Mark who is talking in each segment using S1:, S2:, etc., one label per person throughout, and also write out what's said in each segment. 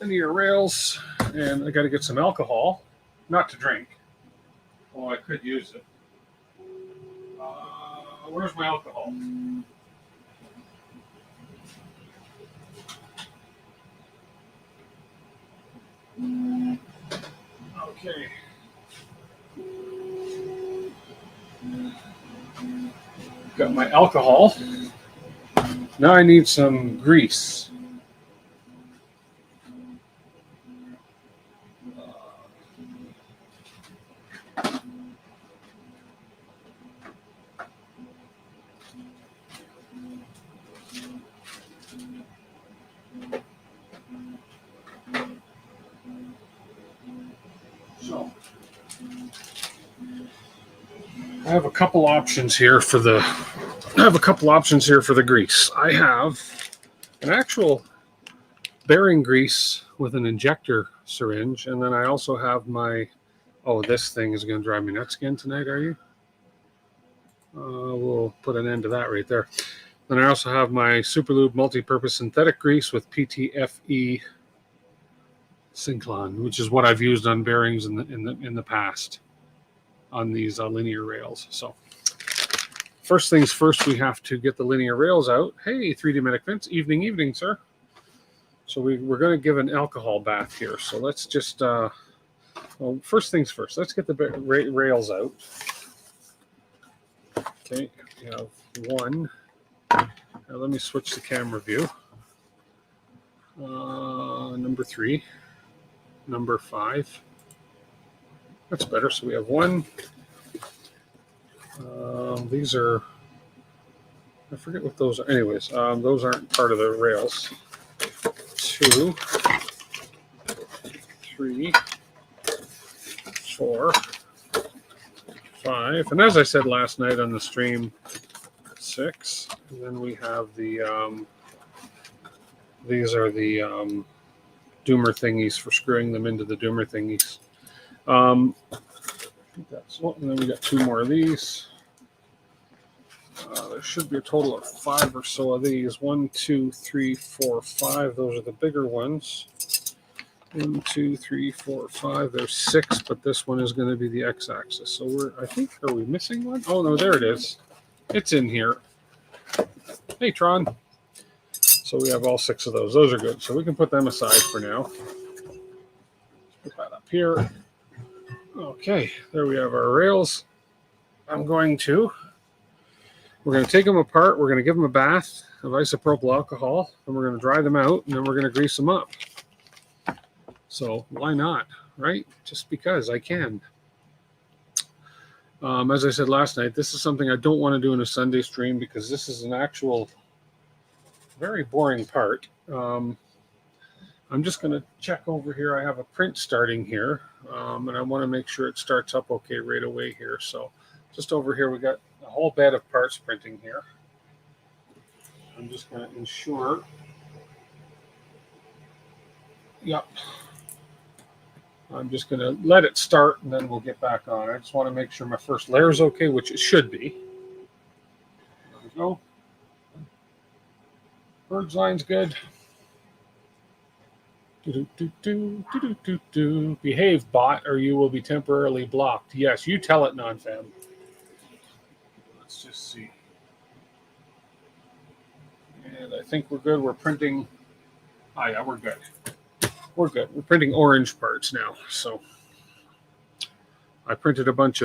S1: Linear rails, and I got to get some alcohol, not to drink. Oh, I could use it. Where's my alcohol? Okay. Got my alcohol. Now I need some grease. So I have a couple options here for the grease. I have an actual bearing grease with an injector syringe, and then I also have my, oh, this thing is going to drive me nuts again tonight, are you? We'll put an end to that right there. Then I also have my Superlube multi-purpose synthetic grease with PTFE Synclon, which is what I've used on bearings in the past on these linear rails. So first things first, we have to get the linear rails out. Hey, 3D Medic Vince, evening, sir. So we're going to give an alcohol bath here. So let's just, well, first things first, let's get the rails out. Okay, we have one. Now let me switch the camera view. Number 3, number 5. That's better. So we have one. These are, I forget what those are. Anyways, those aren't part of the rails. 2, 3, 4, 5, and as I said last night on the stream, 6. And then we have the these are the doomer thingies for screwing them into the doomer thingies. That's one, and then we got 2 more of these. There should be a total of 5 or so of these. 1, 2, 3, 4, 5. Those are the bigger ones. 1, 2, 3, 4, 5. There's 6, but this one is going to be the x-axis. So I think, are we missing one? Oh no, there it is. It's in here. Hey, Tron. So we have all 6 of those. Those are good. So we can put them aside for now. Put that up here. Okay, there we have our rails. We're going to take them apart. We're going to give them a bath of isopropyl alcohol, and we're going to dry them out, and then we're going to grease them up. So why not, right? Just because I can. As I said last night, this is something I don't want to do in a Sunday stream because this is an actual very boring part. I'm just going to check over here. I have a print starting here, and I want to make sure it starts up okay right away here. So just over here, we got a whole bed of parts printing here. I'm just going to ensure. Yep. I'm just going to let it start, and then we'll get back on. I just want to make sure my first layer is okay, which it should be. There we go. Bird's line's good. Behave, bot, or you will be temporarily blocked. Yes, you tell it, non-fam. Let's just see. And I think we're good. We're printing. Oh, yeah, we're good. We're good. We're printing orange parts now. So I printed a bunch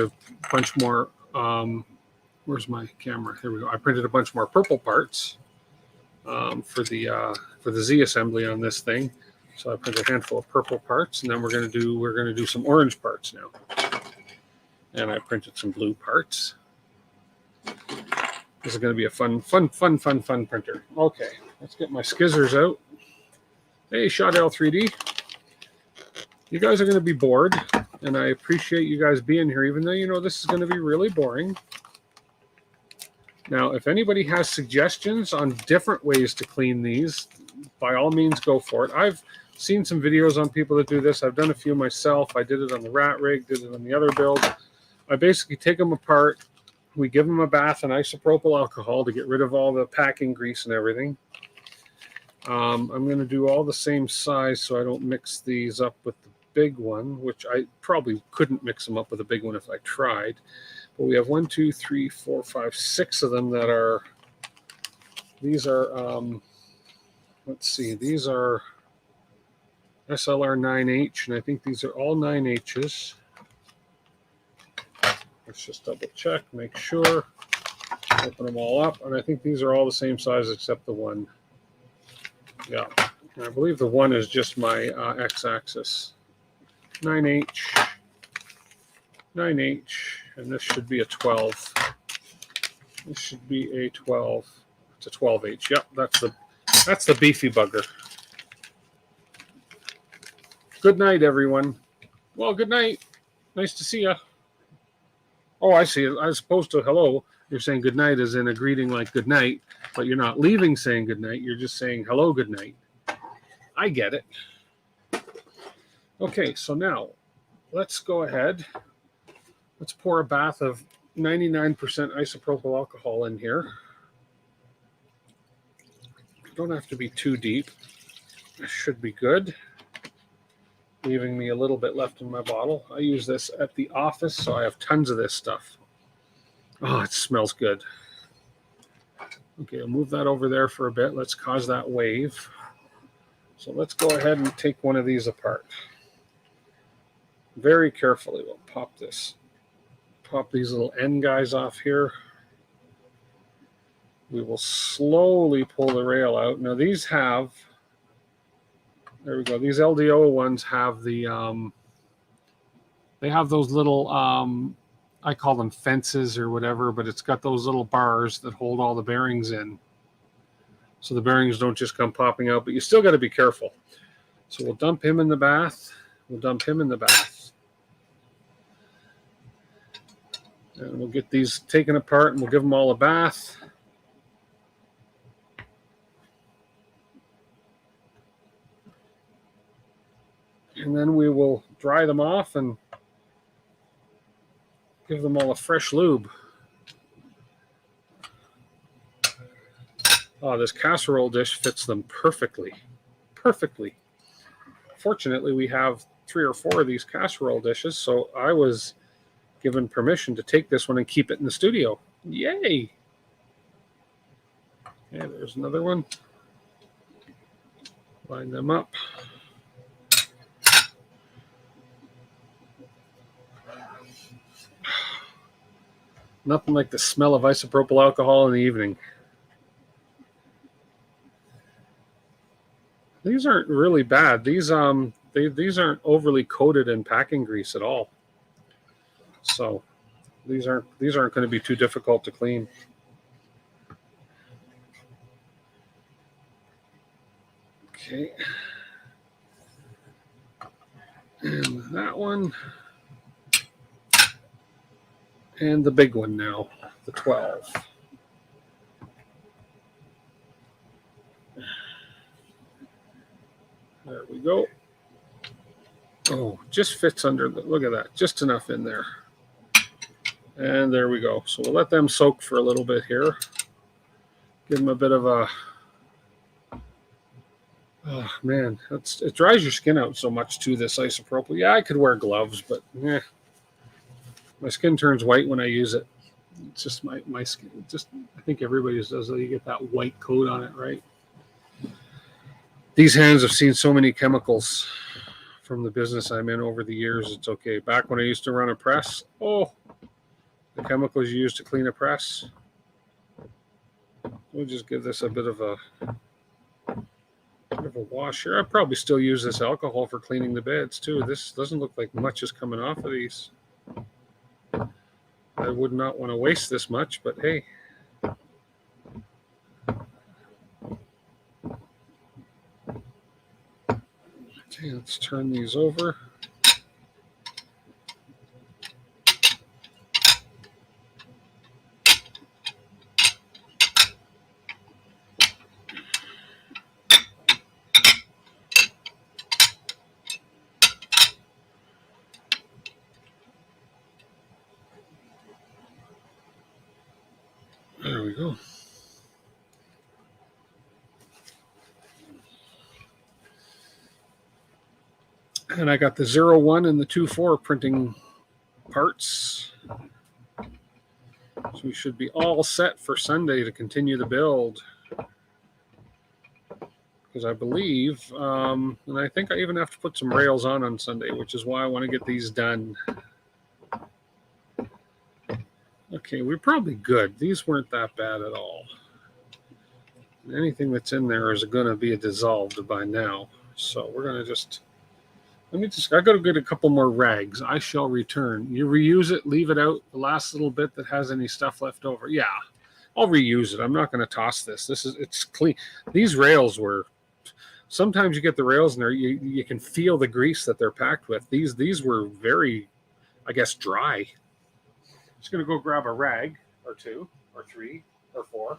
S1: more. Where's my camera? Here we go. I printed a bunch more purple parts for the Z assembly on this thing. So I printed a handful of purple parts, and then we're gonna do some orange parts now. And I printed some blue parts. This is gonna be a fun printer. Okay, let's get my skizzers out. Hey, Shadell 3D. You guys are going to be bored, and I appreciate you guys being here, even though you know this is going to be really boring. Now, if anybody has suggestions on different ways to clean these, by all means, go for it. I've seen some videos on people that do this. I've done a few myself. I did it on the rat rig, did it on the other build. I basically take them apart. We give them a bath in isopropyl alcohol to get rid of all the packing grease and everything. I'm going to do all the same size so I don't mix these up with the big one, which I probably couldn't mix them up with a big one if I tried. But we have 1, 2, 3, 4, 5, 6 of them that are, these are, let's see, these are SLR 9H, and I think these are all 9Hs. Let's just double check, make sure, open them all up, and I think these are all the same size except the one. Yeah, and I believe the one is just my x-axis. 9H, 9H, and this should be a 12. This should be a 12. It's a 12H. Yep, that's the beefy bugger. Good night, everyone. Well, good night. Nice to see you. Oh, I see it. As opposed to hello, you're saying good night as in a greeting like good night, but you're not leaving saying good night. You're just saying hello, good night. I get it. Okay, so now let's go ahead. Let's pour a bath of 99% isopropyl alcohol in here. Don't have to be too deep. This should be good. Leaving me a little bit left in my bottle. I use this at the office, so I have tons of this stuff. Oh, it smells good. Okay, I'll move that over there for a bit. Let's cause that wave. So let's go ahead and take one of these apart. Very carefully, we'll pop this. Pop these little end guys off here. We will slowly pull the rail out. Now these have, there we go. These LDO ones have the, they have those little, I call them fences or whatever, but it's got those little bars that hold all the bearings in. So the bearings don't just come popping out, but you still got to be careful. So we'll dump him in the bath. We'll dump him in the bath. And we'll get these taken apart and we'll give them all a bath. And then we will dry them off and give them all a fresh lube. Oh, this casserole dish fits them perfectly. Perfectly. Fortunately, we have 3 or 4 of these casserole dishes, so I was given permission to take this one and keep it in the studio. Yay! Yeah, there's another one. Line them up. Nothing like the smell of isopropyl alcohol in the evening. These aren't really bad. These aren't overly coated in packing grease at all. So these aren't going to be too difficult to clean. Okay. And that one. And the big one now, the 12. There we go. Oh, just fits under the, look at that, just enough in there. And there we go. So we'll let them soak for a little bit here. Give them a bit of a, oh man, it dries your skin out so much too, this isopropyl. Yeah, I could wear gloves, but yeah, my skin turns white when I use it. It's just my skin, just, I think everybody's does, you get that white coat on it, right? These hands have seen so many chemicals from the business I'm in over the years. It's okay. Back when I used to run a press, oh, the chemicals you use to clean a press. We'll just give this a bit of a wash here. I probably still use this alcohol for cleaning the beds too. This doesn't look like much is coming off of these. I would not want to waste this much, but hey. Okay, let's turn these over. There we go. And I got the 01 and the 24 printing parts. So we should be all set for Sunday to continue the build. Because I believe, and I think I even have to put some rails on Sunday, which is why I want to get these done. Okay, we're probably good. These weren't that bad at all. Anything that's in there is going to be dissolved by now. So we're going to just, I got to get a couple more rags. I shall return. You reuse it, leave it out, the last little bit that has any stuff left over. Yeah, I'll reuse it. I'm not going to toss this. It's clean. These rails were, sometimes you get the rails in there, you can feel the grease that they're packed with. These were very, I guess, dry. Just going to go grab a rag or two or three or four.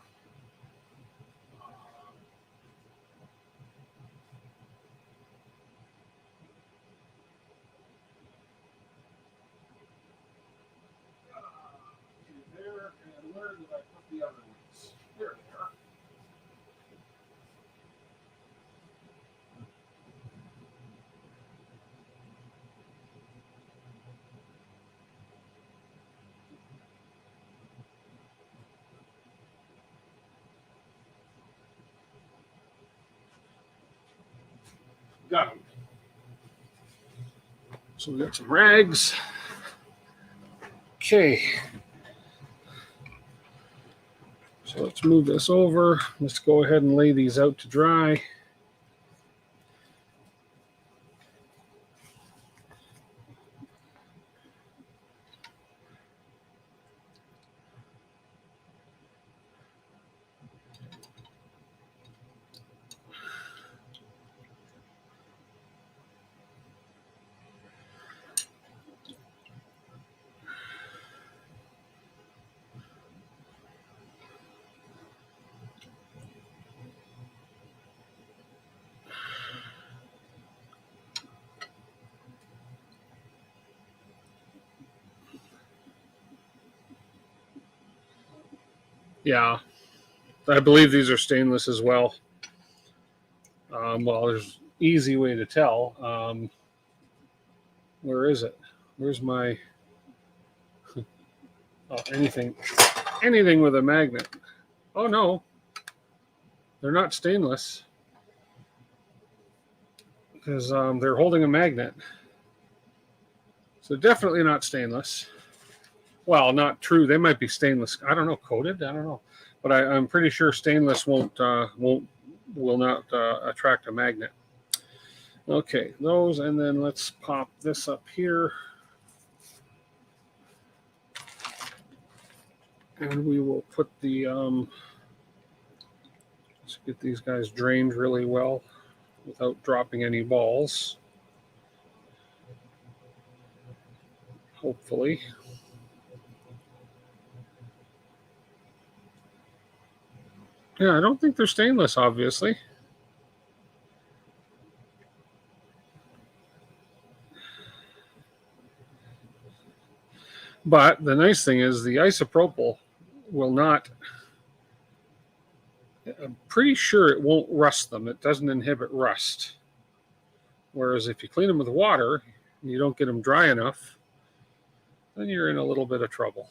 S1: There, and where did I put the other ones? There they are. Got them. So we got some rags. Okay. So let's move this over. Let's go ahead and lay these out to dry. Yeah, I believe these are stainless as well. Well, there's easy way to tell. Where is it? Where's my anything with a magnet? Oh no, they're not stainless because they're holding a magnet. So definitely not stainless. Well, not true. They might be stainless. I don't know, coated. I don't know, but I'm pretty sure stainless will not attract a magnet. Okay, those, and then let's pop this up here, and we will put the let's get these guys drained really well without dropping any balls. Hopefully. Yeah, I don't think they're stainless, obviously. But the nice thing is the isopropyl will not, I'm pretty sure it won't rust them. It doesn't inhibit rust. Whereas if you clean them with water and you don't get them dry enough, then you're in a little bit of trouble.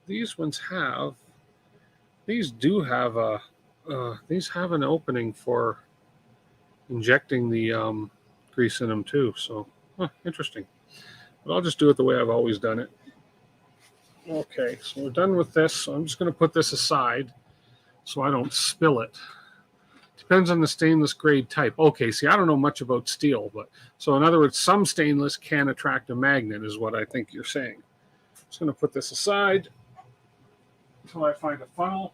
S1: These ones have, these do have these have an opening for injecting the grease in them too. So, interesting. But I'll just do it the way I've always done it. Okay, so we're done with this. So I'm just going to put this aside so I don't spill it. Depends on the stainless grade type. Okay, see, I don't know much about steel, but so in other words, some stainless can attract a magnet is what I think you're saying. I'm just going to put this aside until I find a funnel.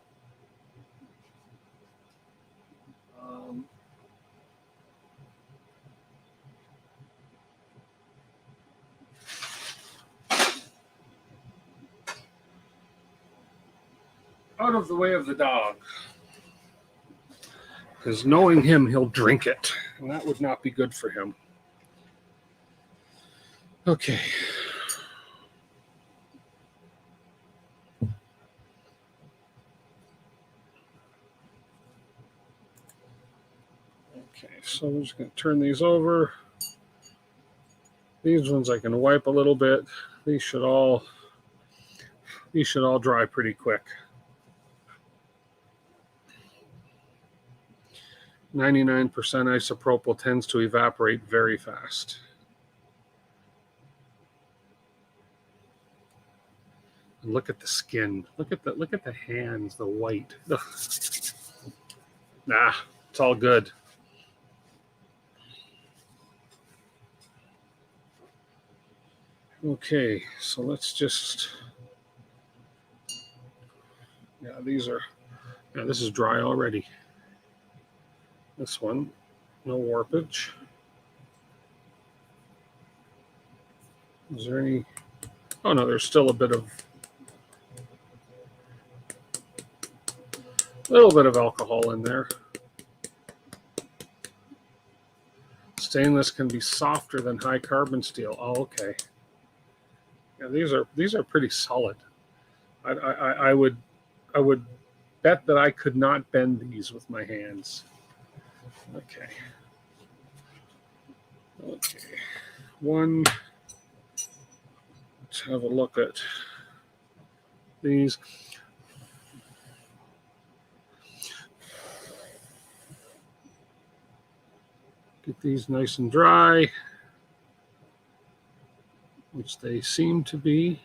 S1: Out of the way of the dog. Because knowing him, he'll drink it. And that would not be good for him. Okay. Okay, so I'm just going to turn these over. These ones I can wipe a little bit. These should all dry pretty quick. 99% isopropyl tends to evaporate very fast. And look at the skin. Look at the hands, the white. Ugh. Nah, it's all good. Okay, so let's just, this is dry already. This one, no warpage. Is there any, oh no, there's still a little bit of alcohol in there. Stainless can be softer than high carbon steel. Oh, okay. Yeah, these are pretty solid. I would bet that I could not bend these with my hands. Okay. One. Let's have a look at these. Get these nice and dry, which they seem to be.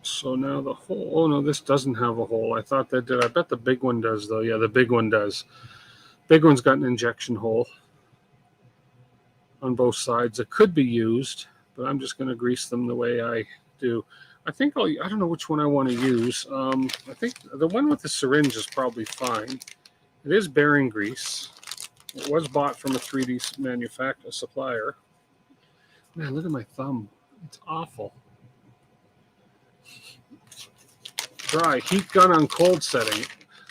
S1: So now the hole, oh no, this doesn't have a hole. I thought that did. I bet the big one does though. Yeah, the big one does. Big one's got an injection hole on both sides. It could be used, but I'm just going to grease them the way I do. I think I don't know which one I want to use. I think the one with the syringe is probably fine. It is bearing grease. It was bought from a 3D manufacturer supplier. Man, look at my thumb. It's awful. Dry. Heat gun on cold setting.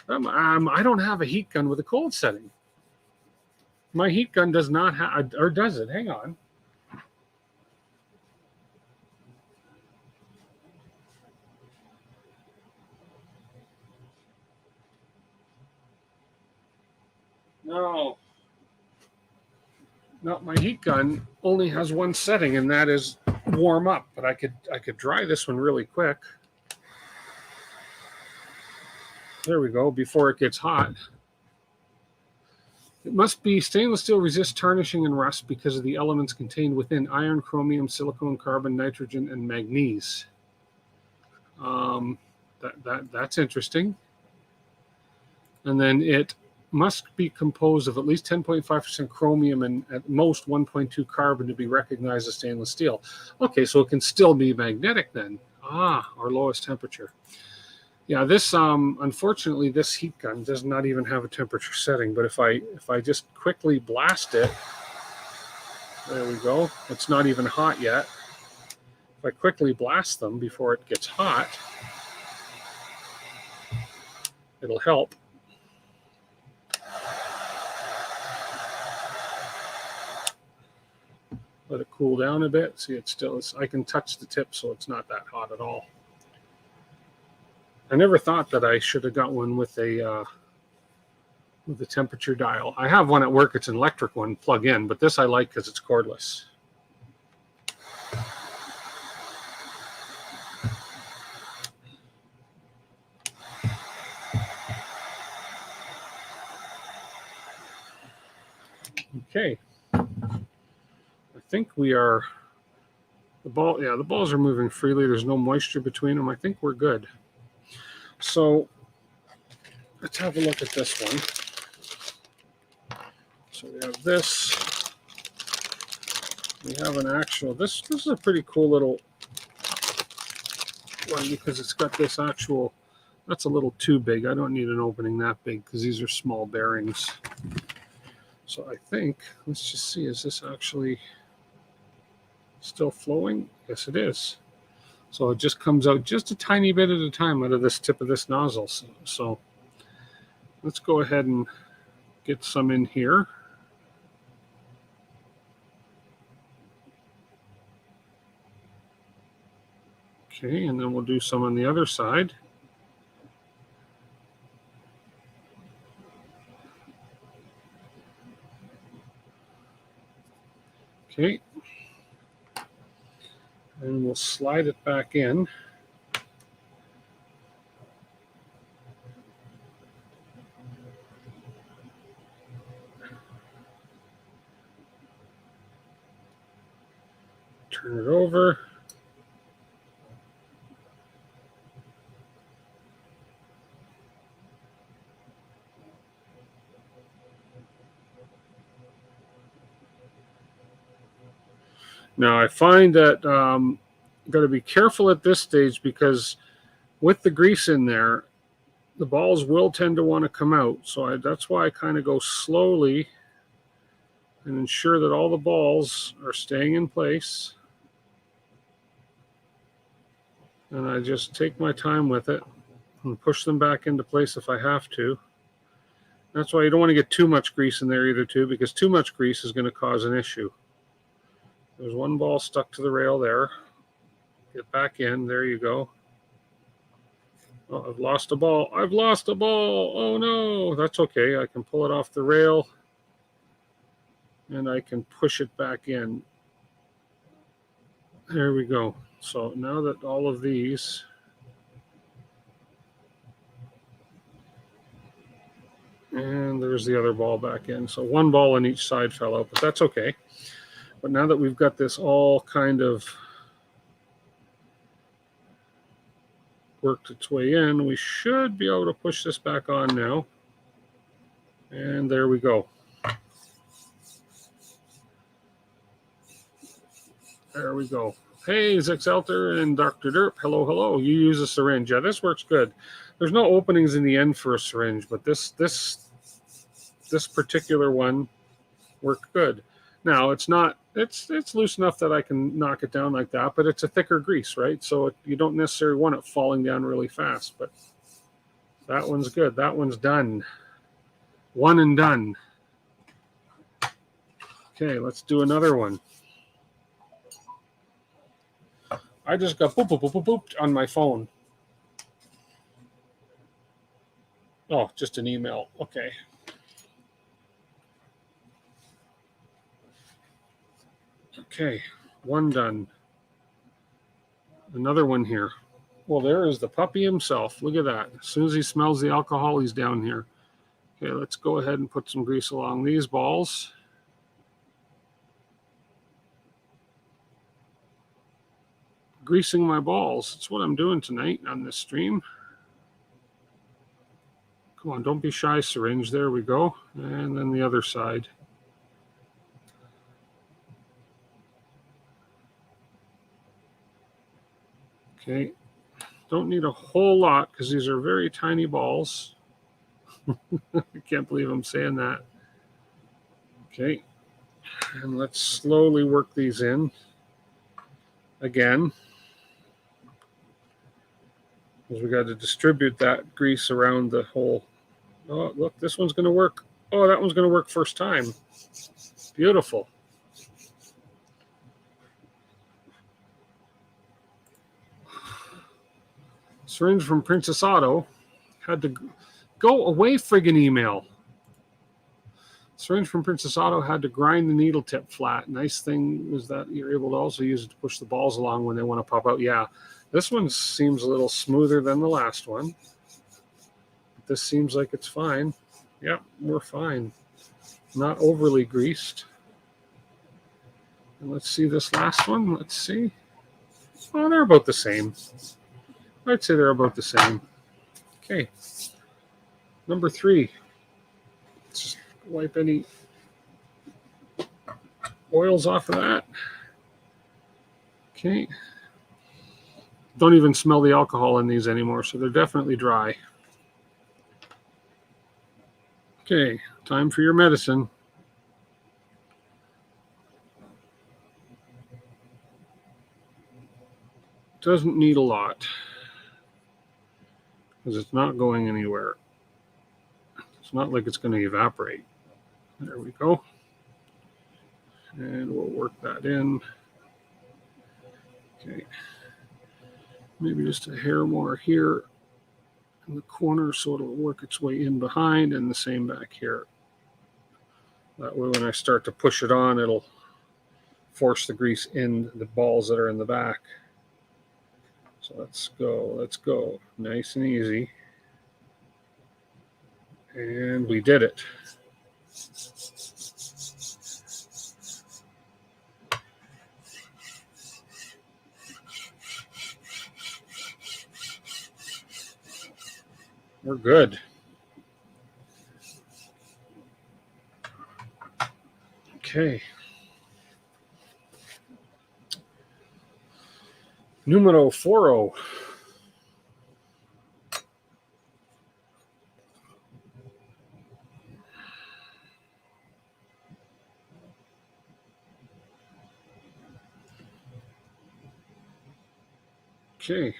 S1: I don't have a heat gun with a cold setting. My heat gun does not have, or does it? Hang on. No, my heat gun only has one setting, and that is warm up. But I could dry this one really quick. There we go. Before it gets hot. It must be stainless steel resists tarnishing and rust because of the elements contained within: iron, chromium, silicon, carbon, nitrogen, and manganese. That's interesting. And then it must be composed of at least 10.5% chromium and at most 1.2 carbon to be recognized as stainless steel. Okay, so it can still be magnetic then. Our lowest temperature. Yeah, this unfortunately this heat gun does not even have a temperature setting, but if I just quickly blast it, there we go. It's not even hot yet. If I quickly blast them before it gets hot, it'll help. Let it cool down a bit. See, I can touch the tip, so it's not that hot at all. I never thought that I should have got one with a temperature dial. I have one at work. It's an electric one, plug in, but this I like because it's cordless. Okay. I think we are, the balls are moving freely. There's no moisture between them. I think we're good. So let's have a look at this one. So we have this. We have an actual, this is a pretty cool little one because it's got this actual, that's a little too big. I don't need an opening that big because these are small bearings. So I think, let's just see, is this actually still flowing? Yes, it is. So it just comes out just a tiny bit at a time out of this tip of this nozzle. So let's go ahead and get some in here. Okay, and then we'll do some on the other side. Okay, and we'll slide it back in. Turn it over. Now I find that got to be careful at this stage because with the grease in there, the balls will tend to want to come out. So that's why I kind of go slowly and ensure that all the balls are staying in place. And I just take my time with it and push them back into place if I have to. That's why you don't want to get too much grease in there either too, because too much grease is going to cause an issue. There's one ball stuck to the rail there. Get back in. There you go. Oh, I've lost a ball. I've lost a ball. Oh no. That's okay. I can pull it off the rail and I can push it back in. There we go. So now that all of these and there's the other ball back in. So one ball on each side fell out, but that's okay. But now that we've got this all kind of worked its way in, we should be able to push this back on now. And there we go. There we go. Hey, Zexelter and Dr. Derp. Hello, hello. You use a syringe. Yeah, this works good. There's no openings in the end for a syringe, but this particular one worked good. Now, it's loose enough that I can knock it down like that, but it's a thicker grease, right? So you don't necessarily want it falling down really fast, but that one's good. That one's done. One and done. Okay, let's do another one. I just got boop, boop, boop, boop, booped on my phone. Oh, just an email. Okay. Okay, one done. Another one here. Well, there is the puppy himself. Look at that. As soon as he smells the alcohol, he's down here. Okay, let's go ahead and put some grease along these balls. Greasing my balls. That's what I'm doing tonight on this stream. Come on, don't be shy, syringe. There we go. And then the other side. Okay. Don't need a whole lot because these are very tiny balls. I can't believe I'm saying that. Okay. And let's slowly work these in again. Because we got to distribute that grease around the whole. Oh, look, this one's going to work. Oh, that one's going to work first time. Beautiful. Syringe from Princess Auto had to go away, friggin' email. Syringe from Princess Auto had to grind the needle tip flat. Nice thing is that you're able to also use it to push the balls along when they want to pop out. Yeah, this one seems a little smoother than the last one. This seems like it's fine. Yep, we're fine. Not overly greased. And let's see this last one. Let's see. Oh, they're about the same. I'd say they're about the same. Okay. Number 3. Let's just wipe any oils off of that. Okay. Don't even smell the alcohol in these anymore, so they're definitely dry. Okay, time for your medicine. Doesn't need a lot because it's not going anywhere. It's not like it's going to evaporate. There we go. And we'll work that in. Okay. Maybe just a hair more here in the corner so it'll work its way in behind, and the same back here. That way when I start to push it on, it'll force the grease in the balls that are in the back. So let's go. Nice and easy. And we did it. We're good. Okay. Numero 40. Okay.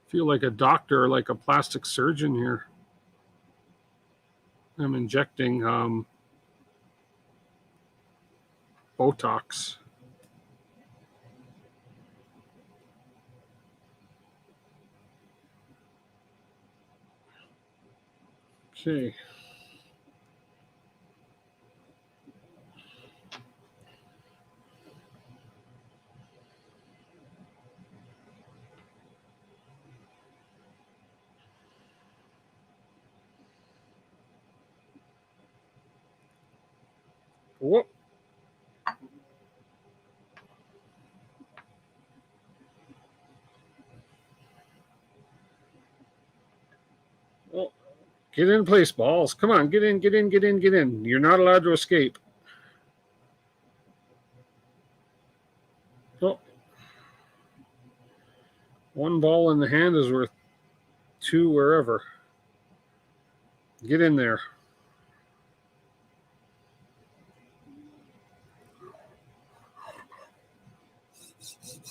S1: Feel like a doctor, like a plastic surgeon here. I'm injecting Botox. Okay. Whoop. Oh, get in place, balls. Come on, get in, get in, get in, get in. You're not allowed to escape. Oh. One ball in the hand is worth two wherever. Get in there.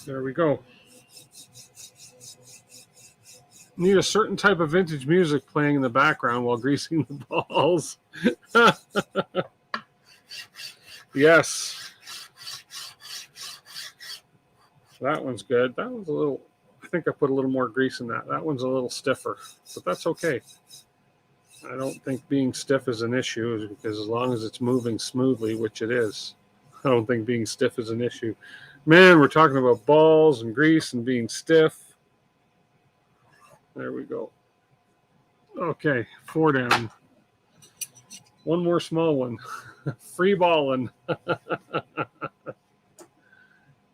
S1: There we go. Need a certain type of vintage music playing in the background while greasing the balls. Yes. That one's good. That one's a little, I think I put a little more grease in that. That one's a little stiffer, but that's okay. I don't think being stiff is an issue, because as long as it's moving smoothly, which it is, I don't think being stiff is an issue. Man, we're talking about balls and grease and being stiff. There we go. Okay, 4 down. One more small one. Free balling.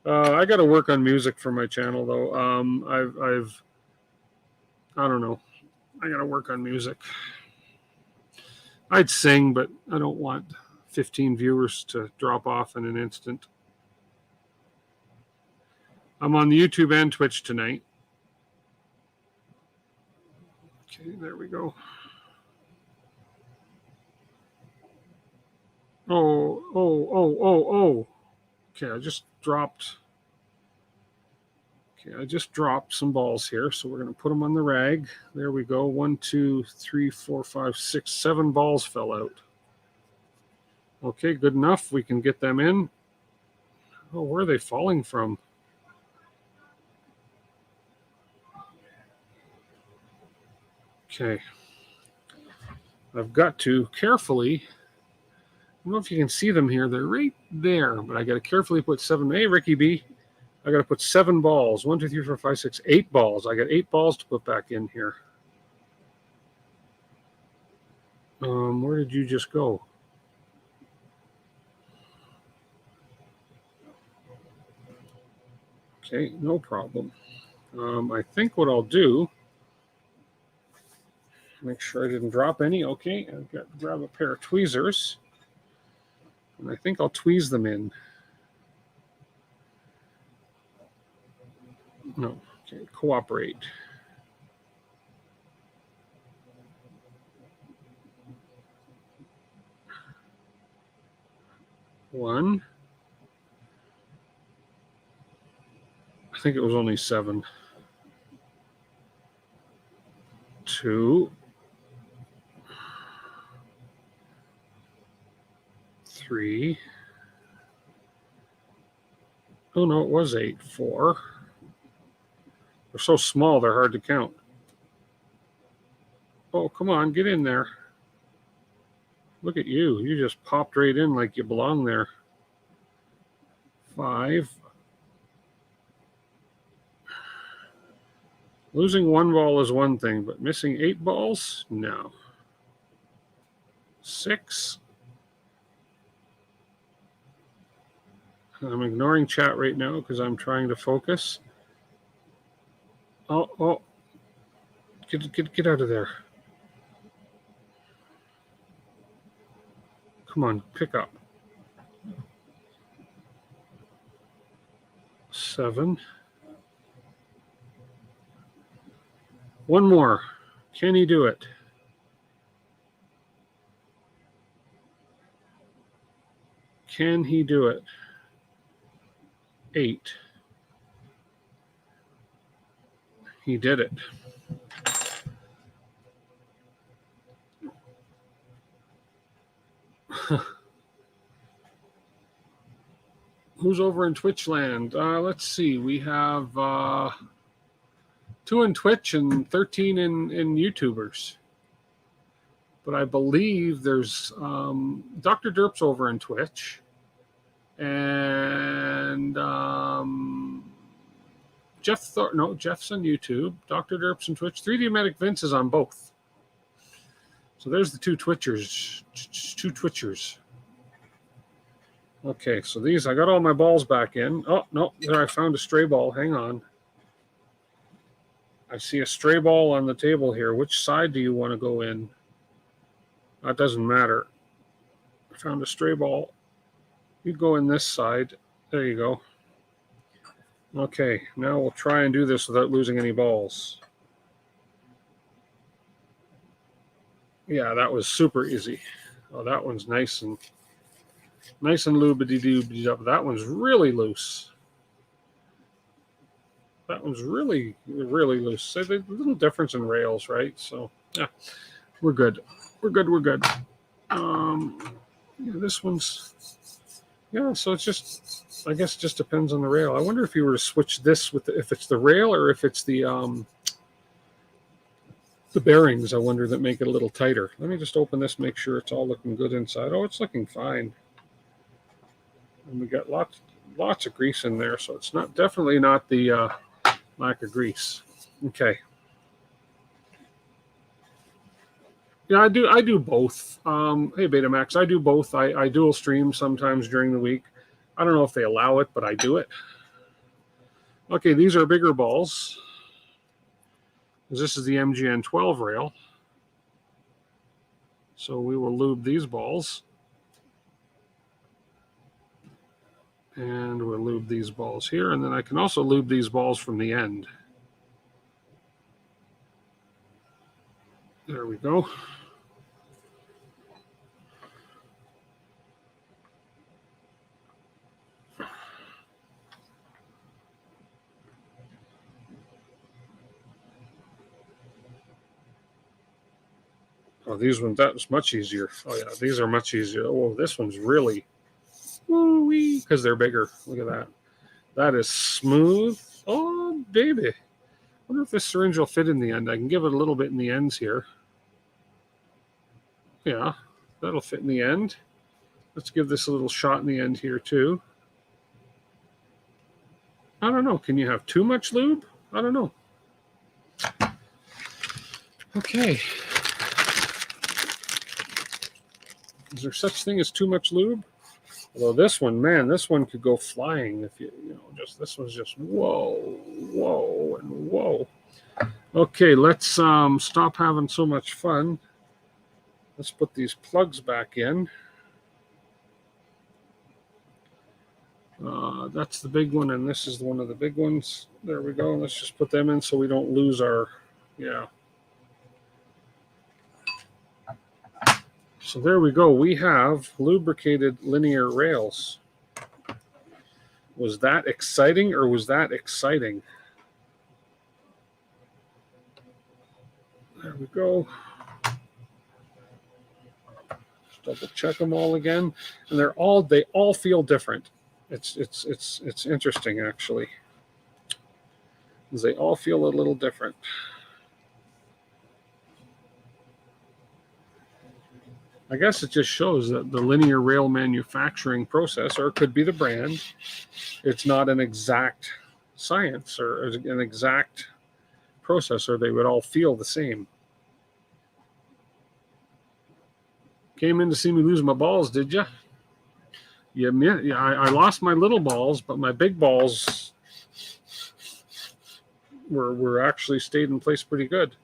S1: I got to work on music for my channel, though. I don't know. I got to work on music. I'd sing, but I don't want 15 viewers to drop off in an instant. I'm on the YouTube and Twitch tonight. Okay, there we go. Oh. Okay, I just dropped some balls here, so we're going to put them on the rag. There we go. 1, 2, 3, 4, 5, 6, 7 balls fell out. Okay, good enough. We can get them in. Oh, where are they falling from? Okay. I've got to carefully, I don't know if you can see them here. They're right there, but I got to carefully put 7. Hey, Ricky B. I got to put 7 balls. 1, 2, 3, 4, 5, 6, 8 balls. I got 8 balls to put back in here. Where did you just go? Okay, no problem. I think what I'll do, make sure I didn't drop any. Okay, I've got to grab a pair of tweezers, and I think I'll tweeze them in. No, okay, cooperate. One. I think it was only 7. 2. 3. Oh no, it was 8, 4. They're so small, they're hard to count. Oh, come on, get in there. Look at you. You just popped right in like you belong there. 5. Losing 1 ball is one thing, but missing 8 balls? No. 6. I'm ignoring chat right now because I'm trying to focus. Oh. Get out of there. Come on, pick up. 7. 1 more. Can he do it? Can he do it? 8. He did it. Who's over in Twitch land? Let's see. We have 2 in Twitch and 13 in YouTubers. But I believe there's Dr. Derp's over in Twitch. And Jeff's on YouTube. Dr. Derp's on Twitch. 3D Medic Vince is on both. So there's the 2 Twitchers. 2 Twitchers. Okay, so these, I got all my balls back in. Oh, no, there I found a stray ball. Hang on. I see a stray ball on the table here. Which side do you want to go in? That doesn't matter. I found a stray ball. You go in this side. There you go. Okay, now we'll try and do this without losing any balls. Yeah, that was super easy. Oh, that one's nice and loobity-doobity up. That one's really loose. That one's really, really loose. So there's a little difference in rails, right? So, yeah, we're good. We're good. Yeah, this one's, yeah, so it's just, I guess it just depends on the rail. I wonder if you were to switch this with, if it's the rail or if it's the bearings, I wonder, that make it a little tighter. Let me just open this, make sure it's all looking good inside. Oh, it's looking fine. And we got lots of grease in there, so it's definitely not the lack of grease. Okay. Yeah, I do both. Hey, Betamax, I do both. I dual stream sometimes during the week. I don't know if they allow it, but I do it. Okay, these are bigger balls. This is the MGN 12 rail. So we will lube these balls. And we'll lube these balls here. And then I can also lube these balls from the end. There we go. Oh, these ones, that was much easier. Oh, yeah, these are much easier. Oh, this one's really, woo-wee, because they're bigger. Look at that. That is smooth. Oh, baby. I wonder if this syringe will fit in the end. I can give it a little bit in the ends here. Yeah, that'll fit in the end. Let's give this a little shot in the end here, too. I don't know. Can you have too much lube? I don't know. Okay. Is there such thing as too much lube? Although this one, man, this one could go flying if you know, just this one's just whoa, and whoa. Okay, let's stop having so much fun. Let's put these plugs back in. That's the big one, and this is one of the big ones. There we go. Let's just put them in so we don't lose our, yeah. So there we go. We have lubricated linear rails. Was that exciting or was that exciting? There we go. Just double check them all again. And they all feel different. It's interesting actually, because they all feel a little different. I guess it just shows that the linear rail manufacturing process, or it could be the brand, it's not an exact science or an exact process, or they would all feel the same. Came in to see me lose my balls, did you? Yeah, I lost my little balls, but my big balls were actually stayed in place pretty good.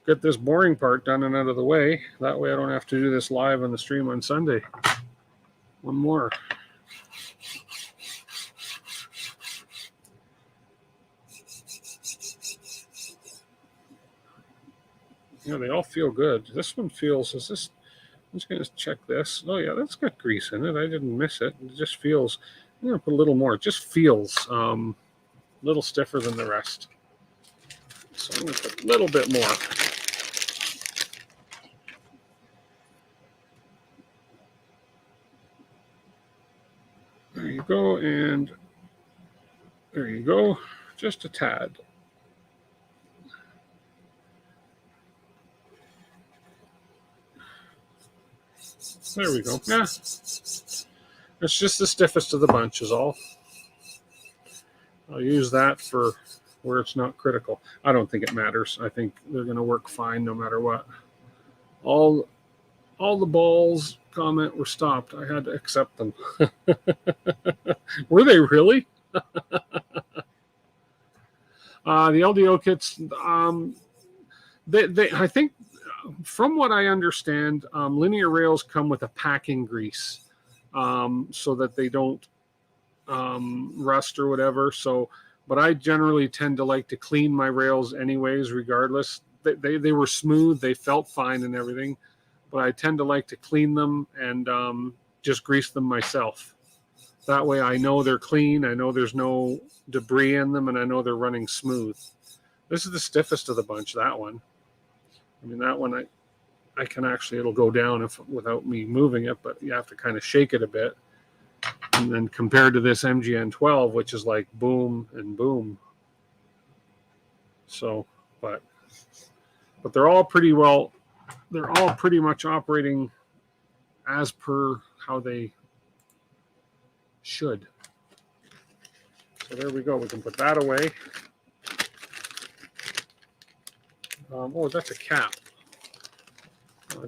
S1: Get this boring part done and out of the way. That way I don't have to do this live on the stream on Sunday. One more. Yeah, they all feel good. This one feels, I'm just going to check this. Oh yeah, that's got grease in it. I didn't miss it. It just feels, I'm going to put a little more. It just feels a little stiffer than the rest. So I'm going to put a little bit more. There you go, and there you go, just a tad. There we go. Yeah, it's just the stiffest of the bunch is all. I'll use that for where it's not critical. I don't think it matters. I think they're going to work fine no matter what. All the balls comment were stopped. I had to accept them. Were they really? The LDO kits, I think, from what I understand, linear rails come with a packing grease so that they don't rust or whatever. So, but I generally tend to like to clean my rails anyways, regardless. They were smooth, they felt fine and everything, but I tend to like to clean them and just grease them myself. That way I know they're clean, I know there's no debris in them, and I know they're running smooth. This is the stiffest of the bunch, that one. I mean, that one I can actually, it'll go down without me moving it, but you have to kind of shake it a bit. And then compared to this MGN 12, which is like boom and boom. So, but they're all pretty well, they're all pretty much operating as per how they should. So there we go. We can put that away. Oh, that's a cap.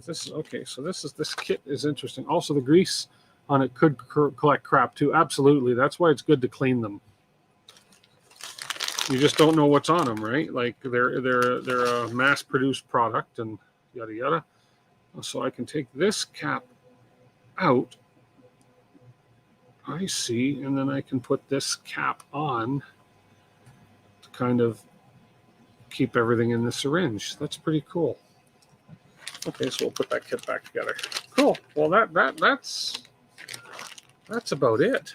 S1: This is okay. So this kit is interesting. Also, the grease on it could collect crap too. Absolutely. That's why it's good to clean them. You just don't know what's on them, right? Like they're a mass-produced product and yada yada. So I can take this cap out. I see, and then I can put this cap on to kind of keep everything in the syringe. That's pretty cool. Okay, so we'll put that kit back together. Cool. Well, that's about it.